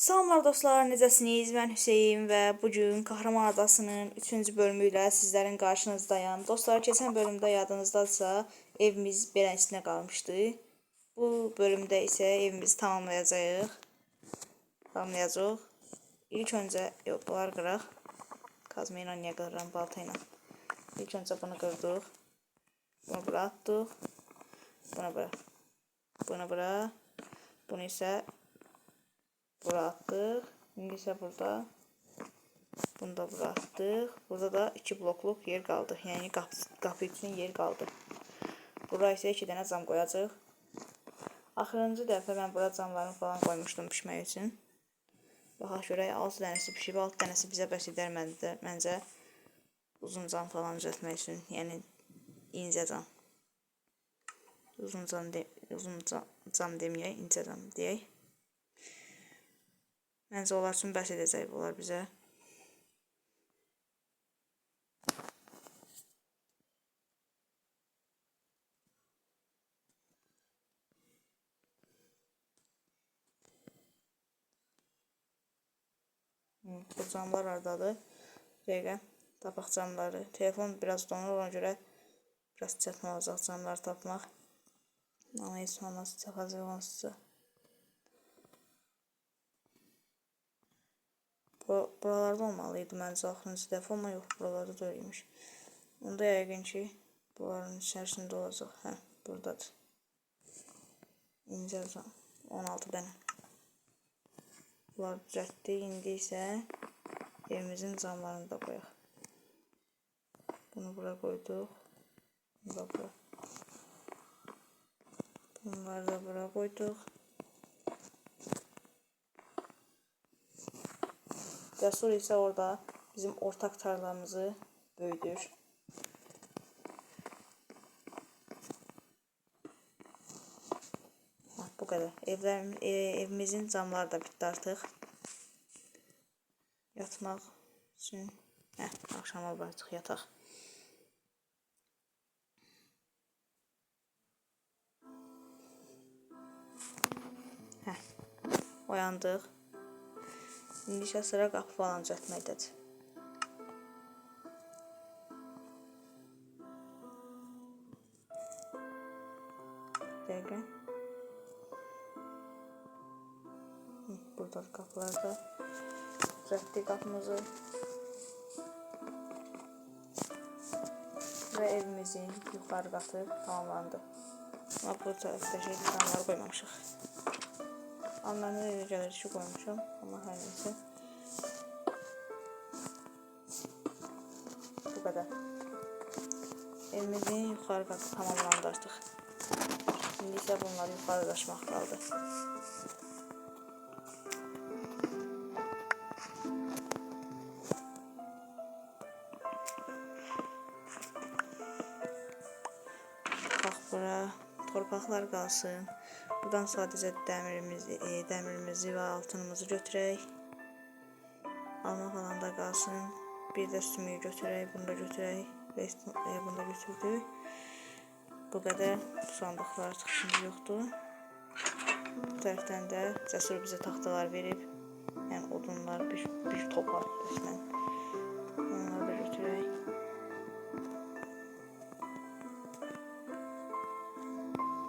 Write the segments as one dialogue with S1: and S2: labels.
S1: Salamlar dostlar, necəsiniz? Mən Hüseyin və bugün Kahraman Adasının 3-cü bölümü ilə sizlərin qarşınızdayım. Dostlar, keçən bölümdə yadınızdadsa evimiz beləsinə qalmışdı. Bu bölümdə isə evimizi tamamlayacağıq. İlk öncə, yox, bunlar qıraq. Kazma ilə niyə qırıram, balta ilə. İlk öncə bunu qırdıq. Bunu bura atdıq. Bunu bura. Bunu bura. Bunu isə bura atdıq. İndi isə burada bunu da bura atdıq. Burada da 2 blokluq yer qaldı. Yəni qapı üçün yer qaldı. Bura isə 2 dənə cam qoyacaq. Axırıncı dəfə mən bura camlarını falan qoymuşdum pişmək üçün. Baxaq görək, 6 dənəsi pişib, 6 dənəsi bizə bəs edər məncə uzun cam falan düzəltmək üçün. Yəni incə cam. Uzun cam deməyək, incə cam deyək. Məncə onlar üçün bəs edəcək bunlar bizə. Bu camlar hardadır? Dəqiqə tapaq camları. Telefon biraz donur, ona görə biraz çətin olacaq camları tapmaq. Amma heç olmaz, çapacaq onsuzca. Buralarda olmalıydı məncə axırıncı dəfə, amma yox, buralarda da öyleymiş. Onda yəqin ki, bunların içərisində olacaq. Hə, buradadır. İncə cam, 16 dənə. Bunlar düzəltdik, indi isə evimizin camlarını da qoyaq. Bunu bura qoyduq. Bunu da bura. Bunları da bura qoyduq. Cəsur isə orada bizim ortaq tarlamızı böyüdür. Bu qədər. Evimizin camları da bitdi artıq. Yatmaq üçün. Axşam olub artıq yataq. Oyandıq. İndi isə sıra qapı falan düzəltməkdədir. Dəqiqə. Buradadır qapılarda. Düzəltdik qapımızı. Və evimizin yuxarı qatı tamamlandı. Amma bu tərəfdəki camları qoymamışıq. Anlamda elə gəlir ki, qoymuşam. Amma hər neysə. Bu qədər. Evimizin yuxarı qatı tamamlandı artıq. İndi isə bunları yuxarı daşımaq qaldı. Bax bura torpaqlar qalsın. Buradan sadəcə dəmirimizi və altınımızı götürək. Alma falan da qalsın. Bir də sümüyü götürək, bunu da götürək. Bunu da götürdük. Bu qədər. Sandıqlar artıq şimdi yoxdur. Bu tərəfdən də Cəsur bizə taxtalar verib. Yəni odunlar, bir topa resmən. Onları da götürək.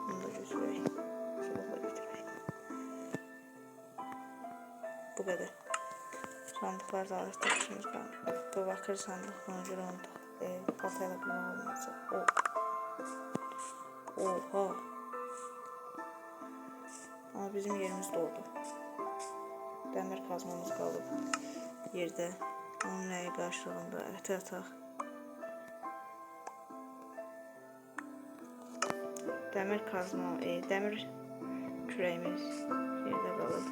S1: Bunu da götürək. Çubuqla götürək. Bu qədər. Sandıqlar da artıq işimiz qalır. Bu bakır sandıq, ona görə onu baltayla qırmaq olmayacaq. Oha. Amma bizim yerimiz doldu. Dəmir kazmamız qalıb yerdə. Onun nəyi qarşılığında ətə ataq. Dəmir kazma, dəmir kürəyimiz yerdə qalıb.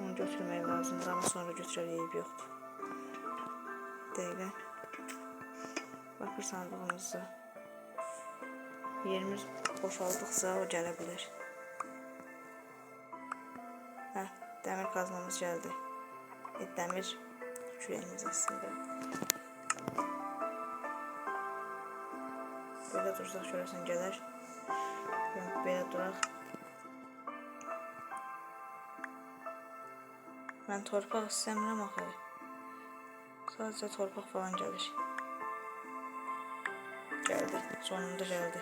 S1: Onu götürmək lazımdır, amma sonra götürəliyib yoxdur. Dəqiqə. Bakır sandığımızda yerimiz boşaldıqca o gələ bilər. Dəmir kazmamız gəldi. Dəmir kürəyimiz aslında. Belə dursaq görəsən gələr. Belə duraq. Mən torpaq istəmirəm axı. Sadəcə torpaq falan gəlir. Gəldi. Sonunda gəldi.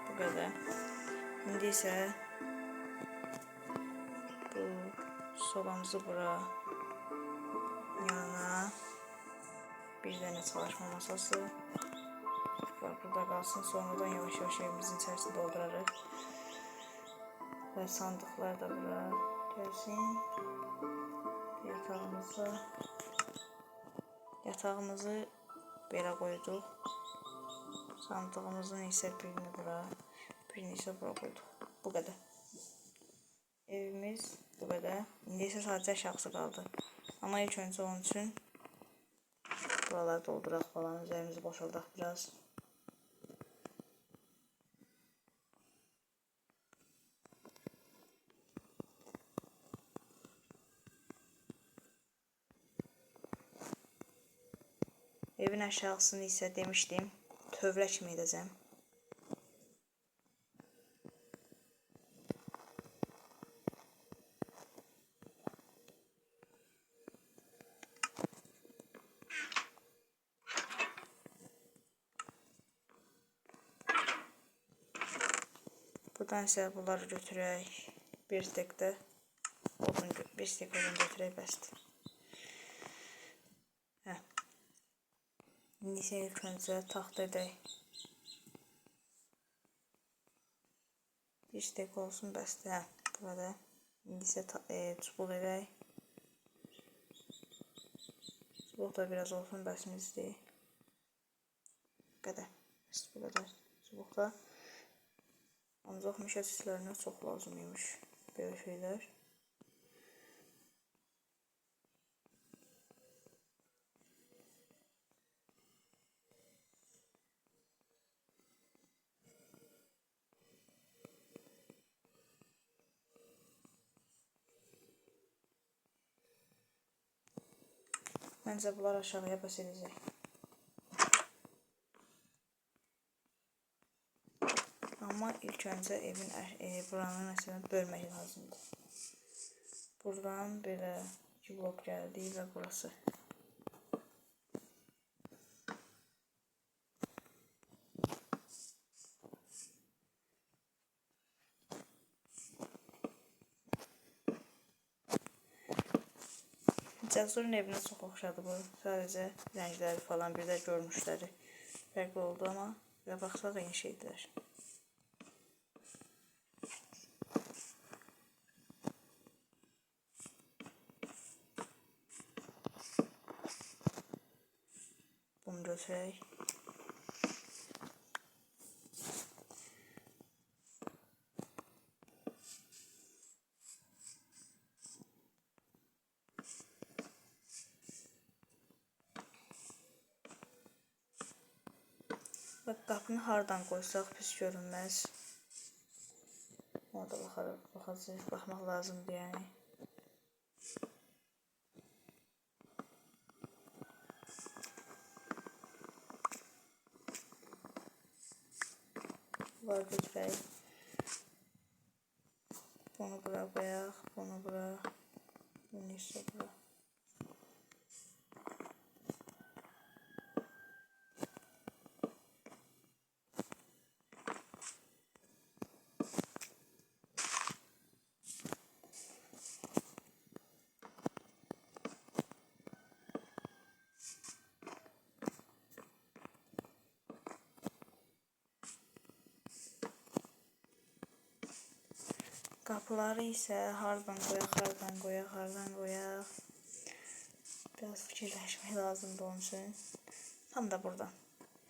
S1: Bu qədər. İndi isə bu sobamızı bura yanına bir dənə çalışma masası var, burada qalsın. Sonradan yavaş-yavaş evimizin içərisini doldurarıq. Və sandıqlar da bura gəlsin. Yatağımızı belə qoyduq. Sandığımızın isə birini bura, birini isə bura qoyduq. Bu qədər. Evimiz bu qədər. İndi isə sadəcə aşağısı qaldı. Amma ilk öncə onun üçün buraları dolduraq falan, üzərimizi boşaldaq biraz. Evin aşağısını isə demişdim, tövlə kimi edəcəm. Buradan isə bunları götürək. Bir stek odun götürək, bəsdir. İndi isə ilk öncə taxt edək. Bir stek olsun, bəsdir. Bu qədər. İndi isə çubuq edək. Çubuq da biraz olsun, bəsimizdir. Bu qədər. Bu qədər çubuq da. Ancaq meşə süslərinə çox lazımıymış belə şeylər. Məncə bunlar aşağıya bəs edəcək. Amma ilk öncə evin buranın əslində bölmək lazımdır. Buradan belə 2 blok gəldi və burası. Cəsurun evinə çox oxşadı bu. Sadəcə rəngləri falan, bir də görünüşləri fərqli oldu, amma və baxsaq eyni şeydilər. Bunu götürək. Qapını hardan qoysaq pis görünməz. Ona da baxmaq lazımdır yəni. Bunları götürək. Bunu bura qoyaq, bunu bura, bunu isə bura. Qapıları isə hardan qoyaq. Biraz fikirləşmək lazımdır onun üçün. Tam da buradan.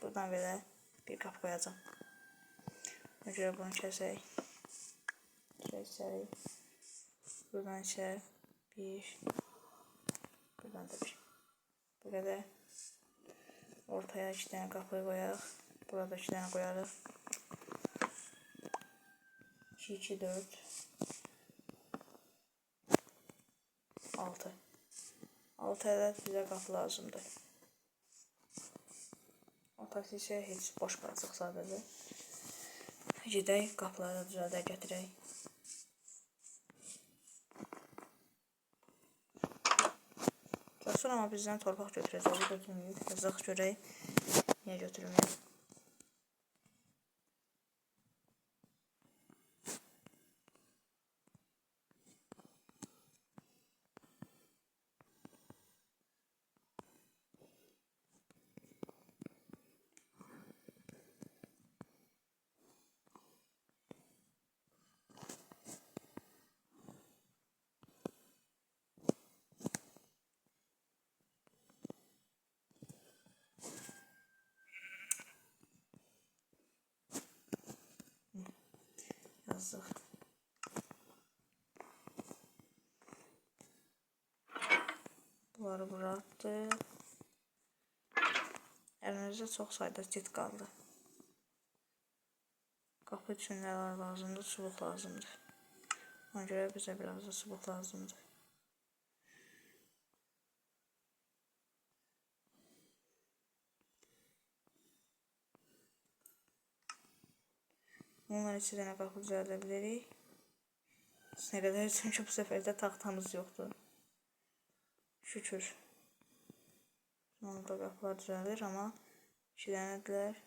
S1: Buradan belə bir qapı qoyacağım. Ona görə bunu kəsək. Kəsək. Buradan isə bir. Buradan da bir. Bu qədər. Ortaya 2 dənə qapı qoyaq. Burada 2 dənə qoyarıq. 2, 2, 4. 6. 6 ədəd bizə qapı lazımdır. Altası isə heç boş qalacaq sadəcə. Gedək, qapıları düzəldək, gətirək. Sonra amma bizdən torpaq götürəcək, götürməyib. Yazaq görək, niyə götürməyib. Yazdıq. Bunları bura atdıq. Əlimizdə çox sayda cid qaldı. Qapı üçün nələr lazımdır? Çubuq lazımdır. Ona görə bizə biraz da çubuq lazımdır. Bunlar 2 dənə qapı düzəldə bilərik. Nə qədər, çünki bu səfər də taxtamız yoxdur. Şükür. Onda qapılar düzəlir, amma 2 dənədirlər.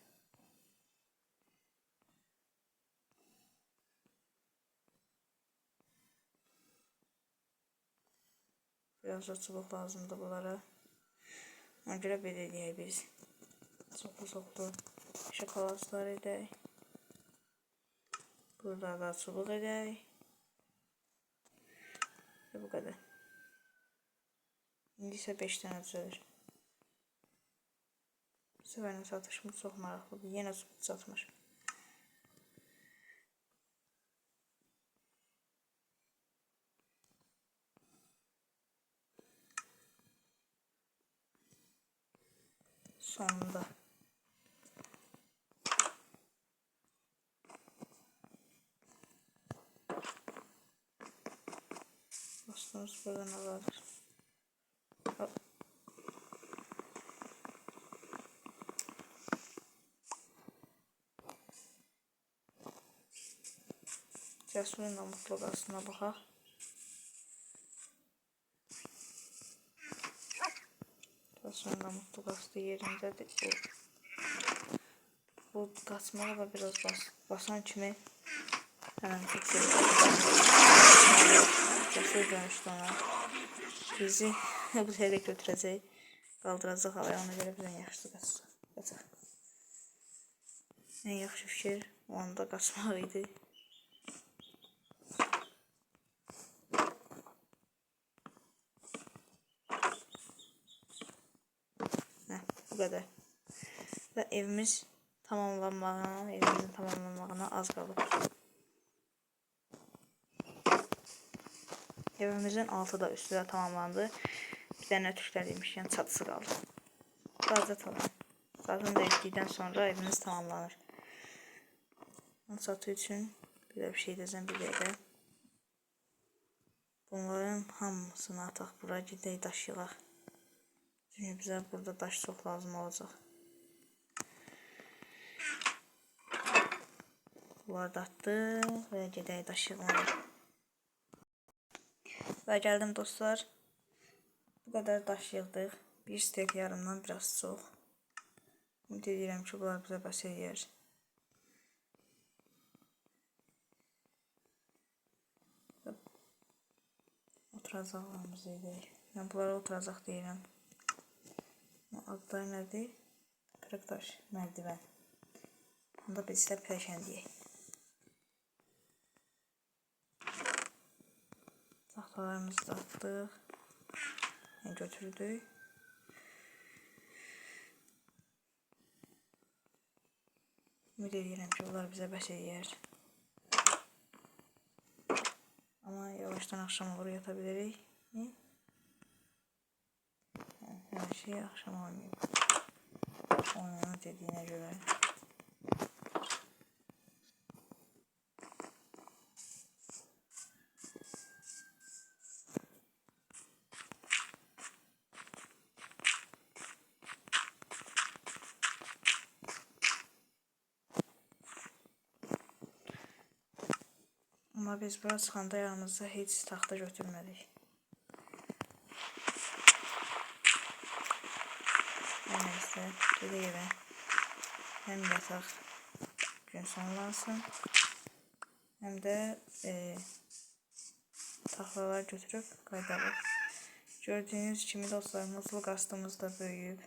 S1: Biraz da çubuq lazımdır bunlara. Ona görə belə eləyək biz. Çoxlu şokoladlar edək. Burada da çubuq edək. Və bu qədər. İndi isə 5 dənə düzəlir. Bu səfərin satışımız çox maraqlıdır. Yenə çubuq satmış. Sonunda. Dostumuz burada nə vardır? Cəsurun da mutlu qalsına baxaq. Cəsurun da mutlu qalsı yerindədir. Bu qaçmağa da biraz basan kimi həmən fiksir. Cəsur dönüşdü ona. Bizi bu şeydə götürəcək. Qaldıracaq havaya, ona görə bizdən yaxşı qaçaq. Ən yaxşı fikir o anda qaçmaq idi. Bu qədər. Və evimizin tamamlanmağına az qalıb. Evimizin altı da üstü də tamamlandı. Bir dənə tüklər yəni çatısı qaldı. Bazı tamam. Zaten da etdikdən sonra evimiz tamamlanır. Çatı üçün belə bir şey deyəcəm bir dəqiqə. Bunların hamısını ataq bura, gedək daşıyaq. Çünki bizə burada daş çox lazım olacaq. Bunları da atdıq və gedək daşıyaq. Və gəldim dostlar. Bu qədər daş yığdıq. Bir stek yarımdan biraz çox. Ümid edirəm ki, bunlar bizə bəs eləyər. Oturacaqlarımızı edək. Yəni bunlara oturacaq deyirəm. Adları nədir? Qırıq daş, mərdivən. Onda biz də pələşən deyək. Taxtalarımızı da atdıq. Götürdük. Ümid edirəm ki, bunlar bizə bəs eləyər. Amma yavaşdan axşam olur, yata bilərik. Hər şey axşam olmayıb. Onun dediyinə görə. Amma biz bura çıxanda yanımızda heç taxta götürmədik. Hər nəysə, gedək evə. Həm yataq gün sonlansın, həm də taxtalar götürüb qayıdarıq. Gördüyünüz kimi dostlar, muzlu qastımız da böyüyüb.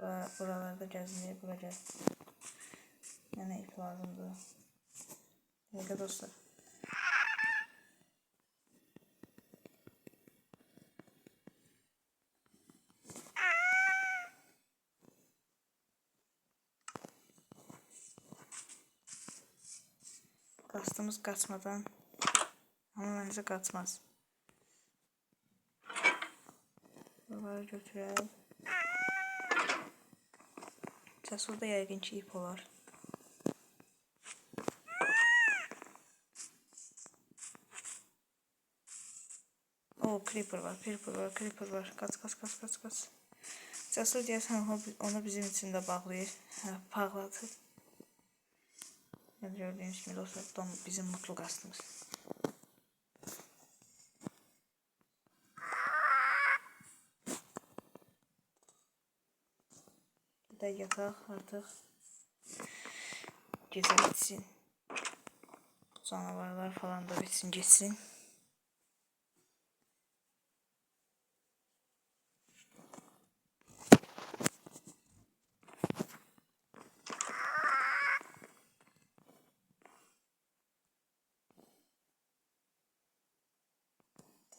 S1: Və buralarda gəzinir, bura gəl. Mənə ip lazımdır. Dəqiqə dostlar. Qastımız qaçmadan, amma məncə qaçmaz. Buraları götürək. Cəsurda yəqin ki ip olar. O, creeper var, creeper var. Qaç. Cəsur deyəsən onu bizim üçün də bağlayır. Bağladı. Gördüğünüz gibi dostlar, bizim mutlu qastımız. Bir də yataq artıq gecə bitsin. Canavarlar falan da bitsin, geçsin.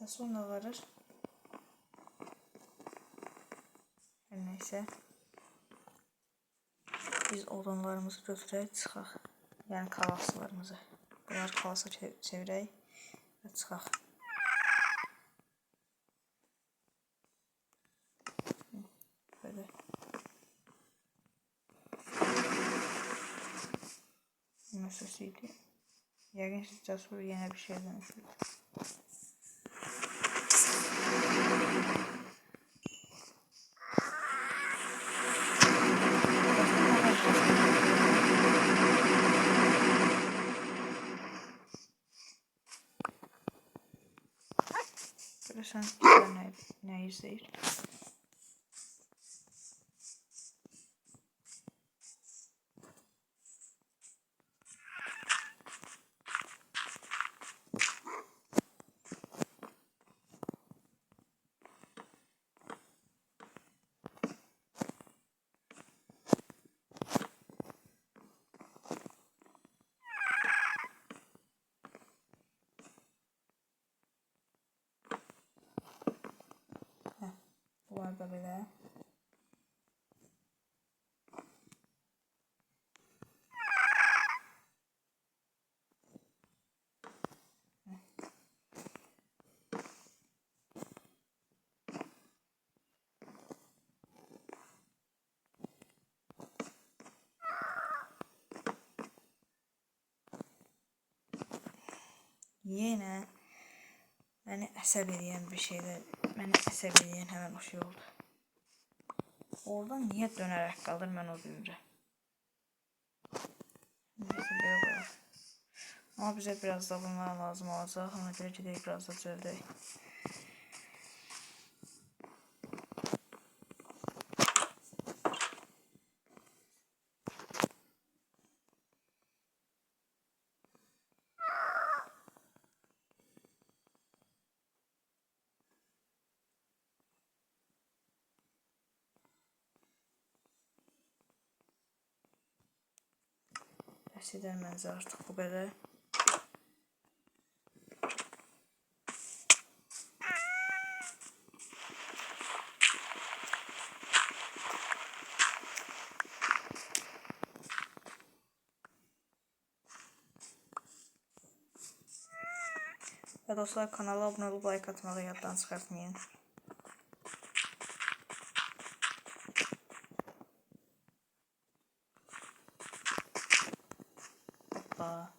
S1: Sonra varır. Her neyse. Biz odunlarımızı götürək, çıxaq. Yəni kalaslarımızı. Bunlar kalasa çevirək və çıxaq. Böyle. Bu sesiydi. Yəqin ki, Cəsur yenə bir şey dönüşürdü. Görürsən, nə izləyir? Bunlar da belə. Yenə məni əsəb edən bir şeydə, məni əsəb edən həmən o şey oldu. Oradan niyə dönərək qalır, mən o bilmirəm. Amma bizə biraz da bunlar lazım olacaq, ona görə gedək biraz da düzəldək. Bəs edər məncə artıq bu qədər. Və dostlar, kanala abunə olub like atmağı yaddan çıxartmayın. Hoppa.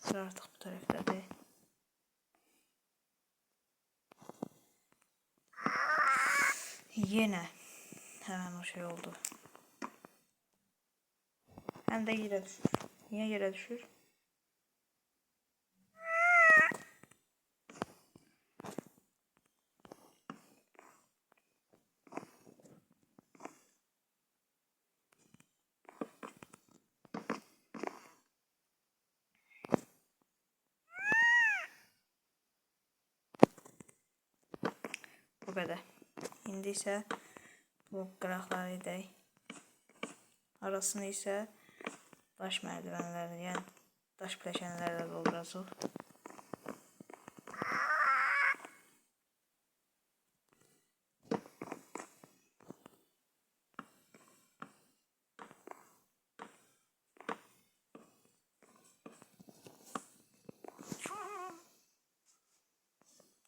S1: Sıra artıq bu tərəfdədir. Yenə Hemen o şey oldu. Hem de yere düşür. Niye yere düşür? Bu kadar. İndi ise bu qıraqları edək. Arasını ise daş mərdivenlərlə, yəni daş pləşənlərlə dolduracaq.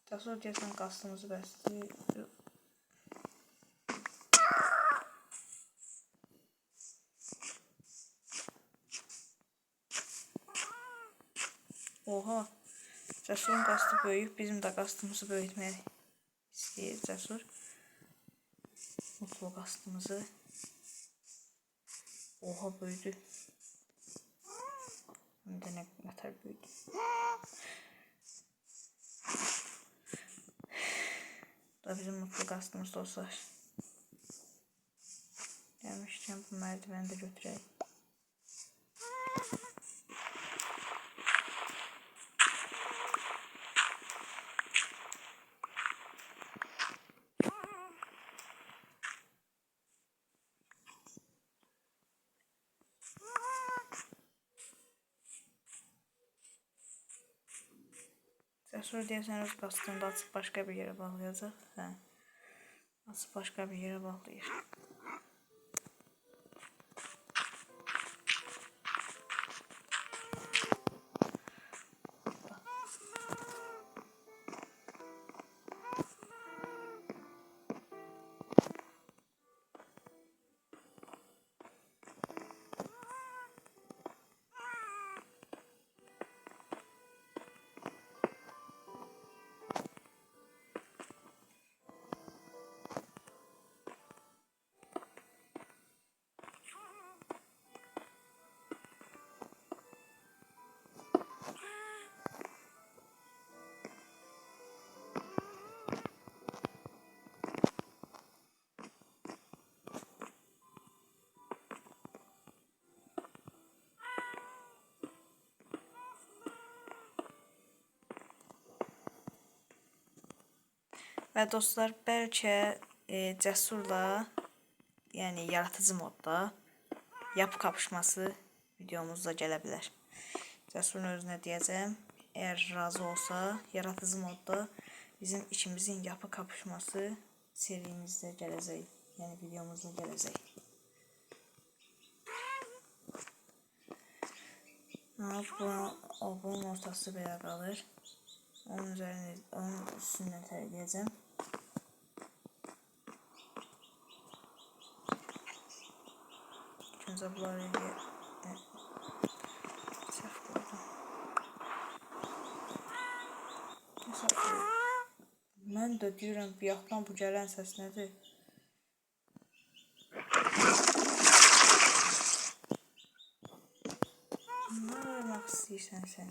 S1: Cəsur deyəsən qastımızı bəsdir. Oha, Cəsurun qastı böyüyüb, bizim də qastımızı böyütmək istəyir Cəsur. Mutlu qastımızı. Oha, böyüdü. Hem de ne kadar büyüdü. Bu da bizim mutlu qastımız dostlar. Gəlmişkən bu merdivəni də götürək. Cəsur deyəsən öz qastını da açıb başqa bir yerə bağlayacaq. Hə. Açıb başqa bir yerə bağlayır. Və dostlar, bəlkə Cəsurla, yəni yaratıcı modda yapı kapışması videomuzda gələ bilər. Cəsurun özünə deyəcəm, əgər razı olsa, yaratıcı modda bizim ikimizin yapı kapışması serimizdə gələcək, yəni videomuzda gələcək. Bunun ortası belə qalır. Onun üstündən tərəkləyəcəm. İkinci bunları səhv qoydum. Mən də deyirəm, bir yaxdan bu gələn səs nədir? Nə olmaq istəyirsən sən?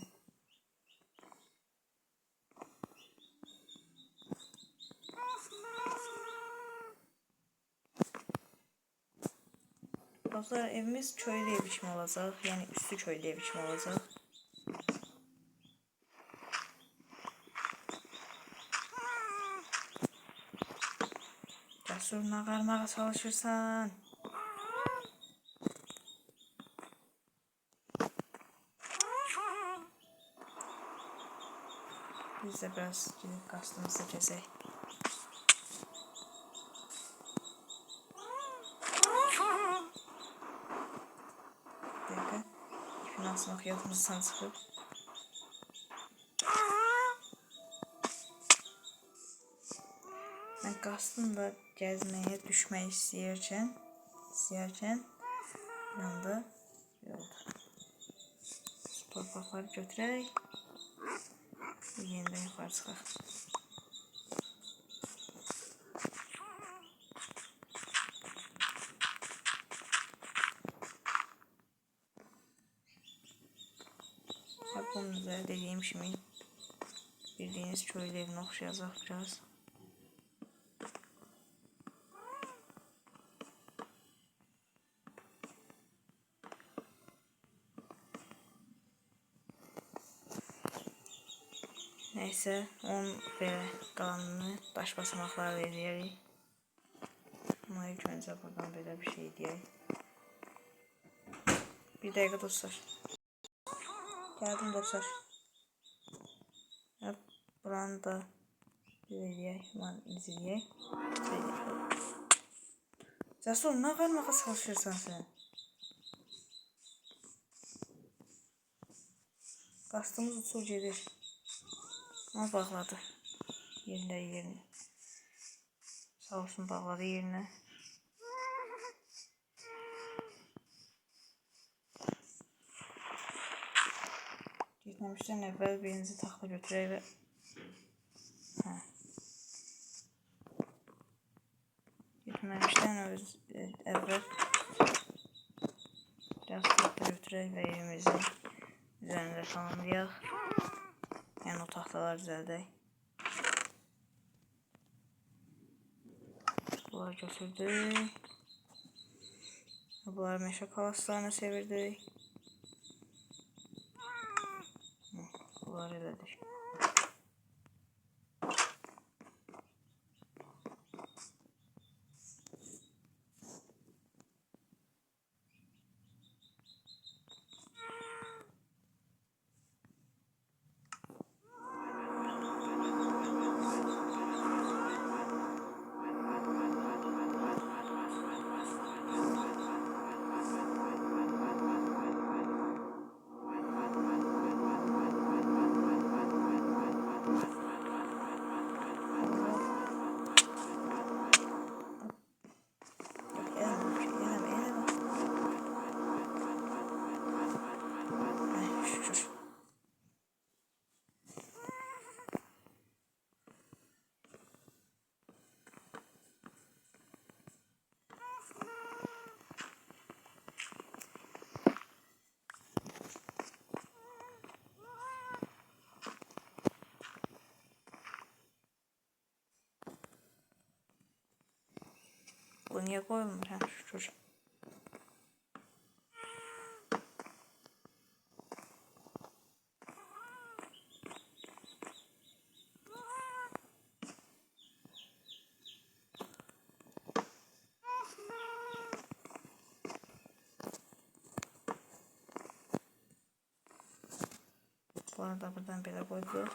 S1: Dostlar, evimiz köylü ev kimi olacaq, yəni üstü köylü ev kimi olacaq. Cəsur, nağarmağa çalışırsan. Biz də biraz gidib qastımızı gəzək. Asmaq yadımızdan çıxıb. Mən qastımla gəzməyə düşmək istəyərkən yanında oldu. Torpaqları götürək və yenidən yuxarı çıxaq. Bildiğiniz köylü evine oxşayacaq biraz. Neyse, onun belə qalanını daş basamaqlar veririk. Ama ilk önce buradan belə bir şey deyək. Bir dəqiqə dostlar. Gəldim dostlar. Buranı da eləyək, izləyək. Cəsur, nə verməyə çalışırsan sən? Qastımız uçur gedir. Ama bağladı. Yerine. Sağ olsun bağladı yerine. Gitmemişten evvel birinizi taxta götürək və Gitmemişten evvel biraz taxta götürək və evimizi üzərində tamamlayaq. Yəni o taxtalar düzəldək. Bunları götürdük. Bunları meşə kalaslarına çevirdik. Bunları elədik. Bu niye koyulmuş? Ha, şükür. Bu arada buradan belə koyduk.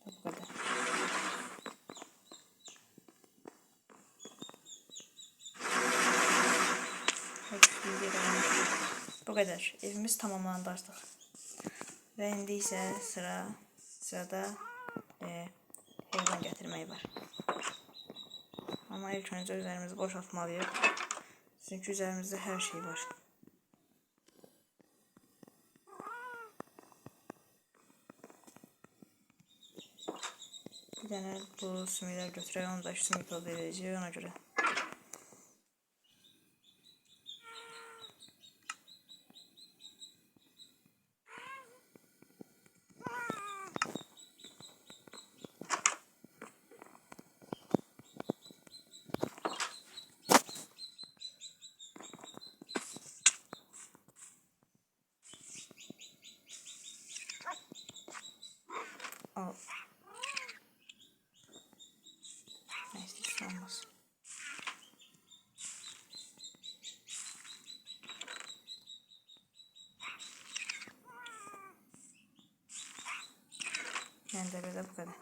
S1: Bu kadar. Bu kadar. Evimiz tamamlandı artık. Ve indi ise sırada heyvan getirmeyi var. Ama ilk önce üzerimizi boşaltmalıyız. Çünkü üzerimizde her şey var. Bir tane bu sümükler götürək, onu da sümük yol verəcək ona göre. Al. Neyse, hiç olmaz. Yani de bu kadar.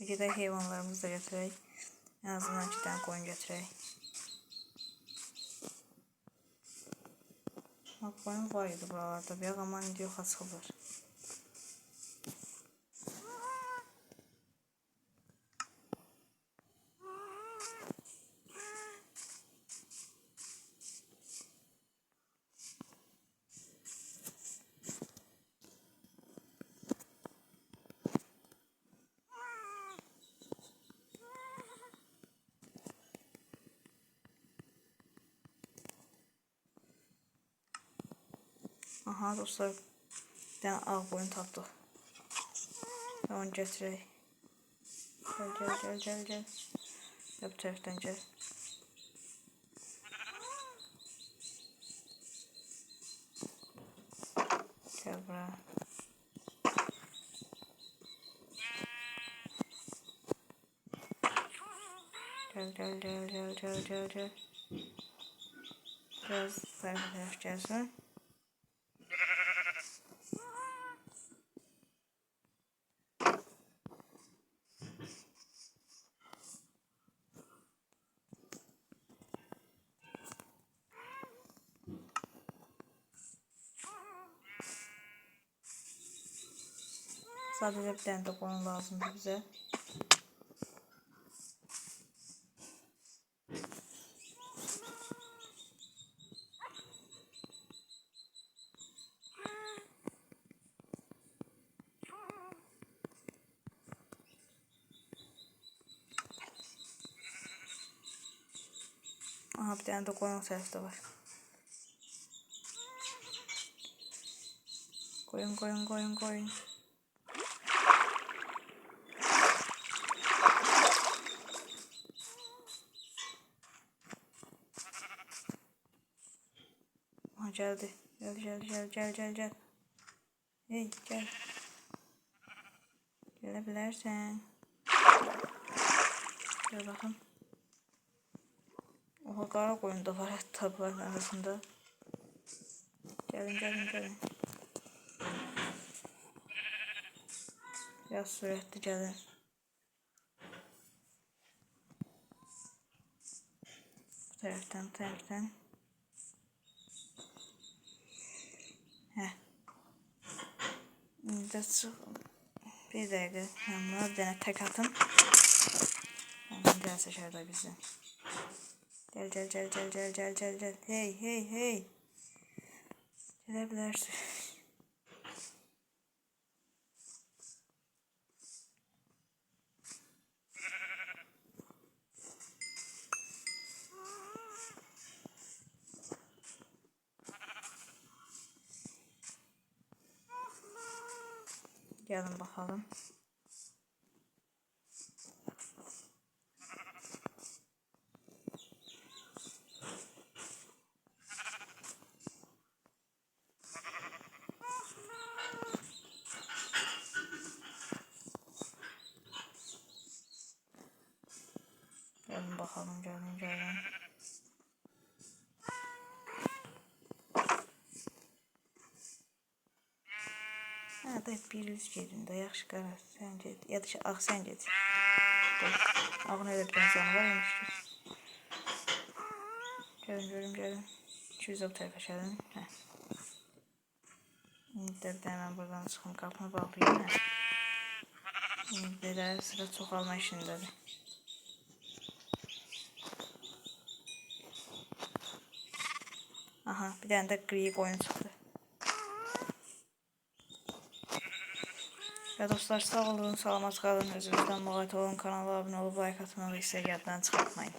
S1: Bir de hayvanlarımızı da götürək. En azından 2 tane koyun götürək. Bak, koyun var idi buralarda. Bir ama indi yoxa çıxıblar. Aha dostlar, bir tane ağ boyun tapdıq. Onu gətirək. Gel. Ya bu tərəfdən gəl. Gel bura. Gel. Biraz taraf gelsin. Sadece bir tane de koyun lazımdı bize. Aha, bir tane de koyun tarafta var. Koyun. Aha, geldi. Gel. Hey, gel. Gelebilirsen. Gel bakın. Oha, qara qoyun da var tabların arasında. Gelin. Biraz sürətli gəlin. Bu tərəfdən. Heh. İndi çıx. Bir dəqiqə. Mən buna bir dənə tək atım. Gəlsə şərdə bizdən. Gel. Hey. Gelebilirsin. Gelin bakalım. Gelin. Ha da bir yüz gedin də, yaxşı qara sən get. Ya da ağ sən get. Ağın elə bir dənə canı var imiş ki. Gəlin. 200 o tərəfə gəlin. Hə. İndi də bir dənə mən buradan çıxım, qapını bağlayayım. Hə. İndi də sıra çoxalma işindədir. Aha, bir tane de gri koyun çıktı. Ya dostlar, sağ olun, salamat qalın, özünüzdən müğayət olun, kanala abunə olub, like atmağı isə yaddan çıxartmayın.